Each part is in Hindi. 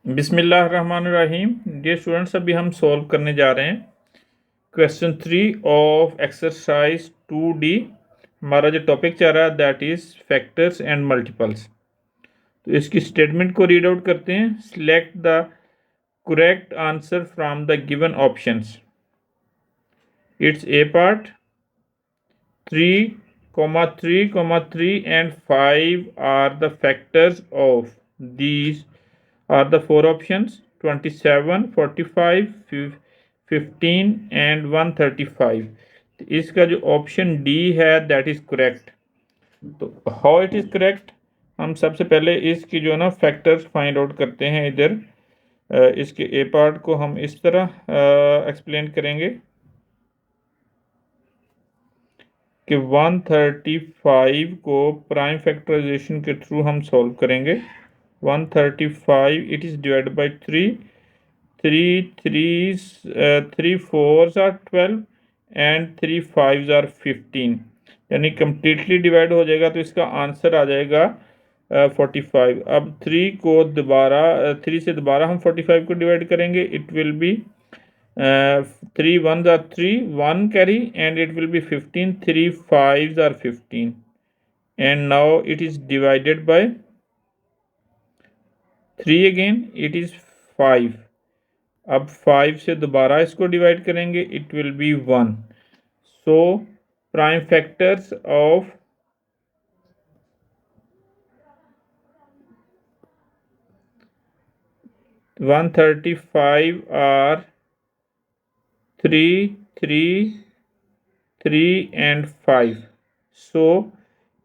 बिस्मिल्लाहिर्रहमानिर्रहीम। डियर स्टूडेंट्स, अभी हम सॉल्व करने जा रहे हैं क्वेश्चन 3 ऑफ एक्सरसाइज 2D। हमारा जो टॉपिक चल रहा है that is factors and multiples. तो इसकी स्टेटमेंट को रीड आउट करते हैं। Select the correct answer from the given options. It's a part 3, 3, 3 and 5 are the factors of these are the four options 27, 45, 15 and 135। इसका जो ऑप्शन डी है दैट इज करेक्ट। तो हाउ इट इज करेक्ट, हम सबसे पहले इसकी जो है ना फैक्टर्स फाइंड आउट करते हैं। इधर इसके ए पार्ट को हम इस तरह एक्सप्लेन करेंगे कि 135 को प्राइम फैक्टराइजेशन के थ्रू हम सॉल्व करेंगे। 135 it is divided by 3, 3 4s are 12 and 3 5s are 15, यानी कम्प्लीटली डिवाइड हो जाएगा। तो इसका आंसर आ जाएगा 45। अब 3 को दोबारा 3 से दोबारा हम 45 को डिवाइड करेंगे। It will B 3 1s are 3, 1 carry and it will be 15, 3 5s are 15 and now it is divided by 3 again, it is 5। अब 5 से दोबारा इसको डिवाइड करेंगे, it will be 1। So prime factors of 135 are 3, 3, 3 and 5। So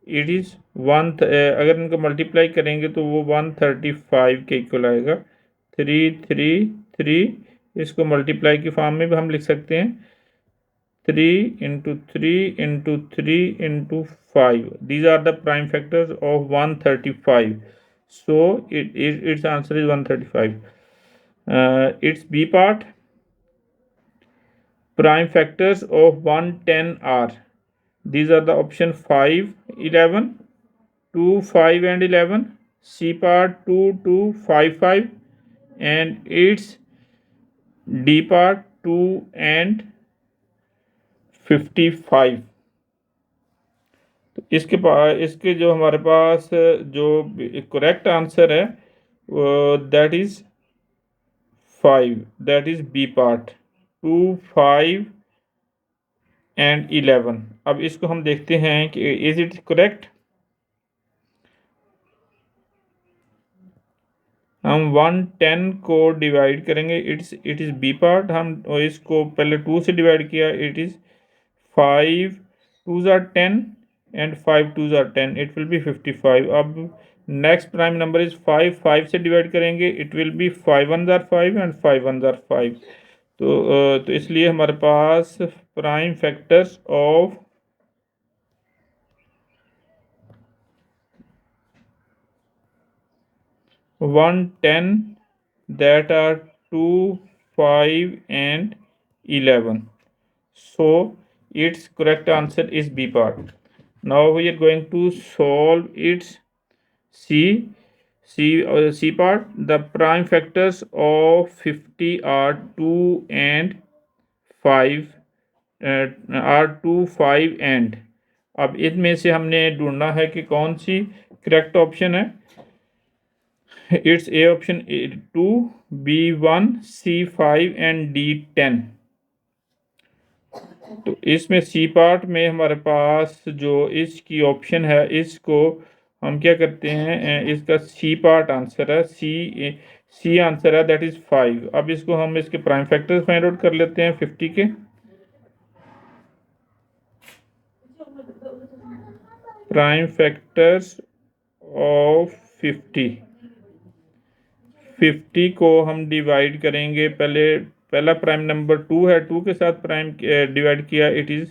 it is अगर इनको मल्टीप्लाई करेंगे तो वो 135 के इक्वल आएगा। 3, 3, 3, इसको मल्टीप्लाई की फॉर्म में भी हम लिख सकते हैं 3 into 3 into 3 into 5। These are the prime factors of 135। So its answer is 135। Its B part, prime factors of 110 are, these are the option 5, 11, 2, 5 and 11, C part 2, 2, 5, 5 and its D part 2 and 55। तो इसके जो हमारे पास जो करेक्ट आंसर है that is 5, that is B part 2, 5 and 11। अब इसको हम देखते हैं कि इज इट करेक्ट। हम 110 को डिवाइड करेंगे, इट इज़ बी पार्ट। हम इसको पहले 2 से डिवाइड किया, it is 5 2s are 10 and 5 2s are 10, it will be 55। अब नेक्स्ट प्राइम नंबर इज 5, 5 से डिवाइड करेंगे, it will B 5 1s are 5 and 5 1s are 5। तो इसलिए हमारे पास prime factors of 110 that are 2, 5 and 11। So its correct answer is B part। Now we are going to solve its C part। The prime factors of 50 are 2 and 5 are 2, 5 and। अब इनमें से हमने ढूंढना है कि कौन सी करेक्ट ऑप्शन है। It's A option 2, B 1, C 5 and D 10। तो इसमें सी पार्ट में हमारे पास जो इसकी ऑप्शन है इसको हम क्या करते हैं, इसका सी पार्ट आंसर है, सी आंसर है दैट इज 5। अब इसको हम इसके प्राइम फैक्टर्स फाइंड आउट कर लेते हैं 50 के। प्राइम फैक्टर्स ऑफ 50 को हम डिवाइड करेंगे। पहला प्राइम नंबर 2 है, 2 के साथ प्राइम डिवाइड किया, इट इज़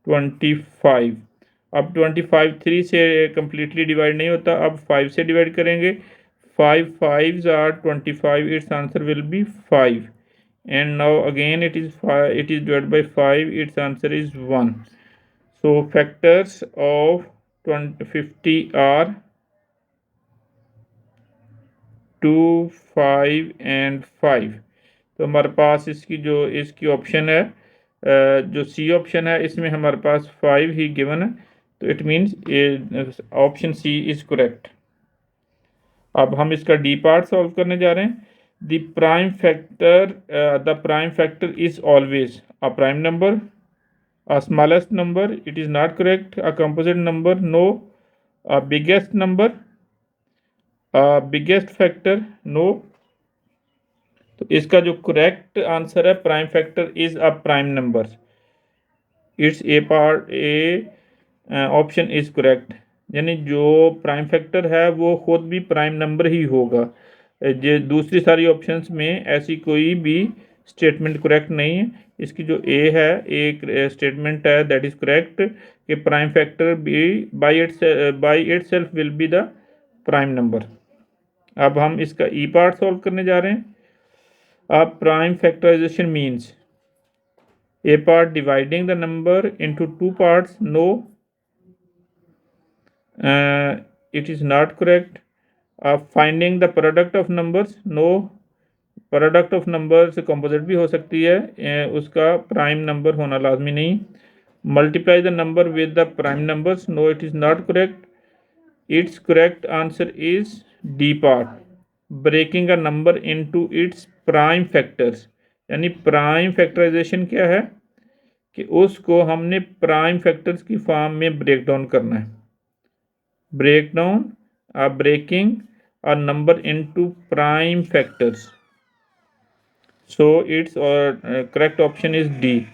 25। अब 25 3 से कम्प्लीटली डिवाइड नहीं होता, अब 5 से डिवाइड करेंगे। 5 5s are 25, its answer will be 5 and now again it is divided by 5, its answer is 1। So factors of 50 are 2, 5 and 5। तो हमारे पास इसकी ऑप्शन है, जो सी ऑप्शन है, इसमें हमारे पास 5 ही गिवन है, तो it means option C is correct. अब हम इसका डी पार्ट सॉल्व करने जा रहे हैं। The prime factor is always a prime number, a smallest number, it is not correct, a composite number, no, a biggest number, a biggest factor, no। तो इसका जो करेक्ट आंसर है, prime factor is a prime number, it's A option is correct. यानी जो प्राइम फैक्टर है वो खुद भी प्राइम नंबर ही होगा। जो दूसरी सारी ऑप्शंस में ऐसी कोई भी स्टेटमेंट करेक्ट नहीं है। इसकी जो ए है, एक स्टेटमेंट है दैट इज करेक्ट कि prime factor B by itself will be the prime number. अब हम इसका ई पार्ट सॉल्व करने जा रहे हैं। अब prime factorization means a part dividing the number into two parts, no, it is not correct। finding the product of numbers, no, product of number से कंपोजिट भी हो सकती है, उसका प्राइम नंबर होना लाजमी नहीं। Multiply the number with the prime numbers, no, it is not correct. Its correct answer is D part, breaking a number into its prime factors. यानी प्राइम फैक्टराइजेशन क्या है कि उसको हमने प्राइम फैक्टर्स की फॉर्म में ब्रेक डाउन करना है। Break down breaking a number into prime factors. So its correct option is D।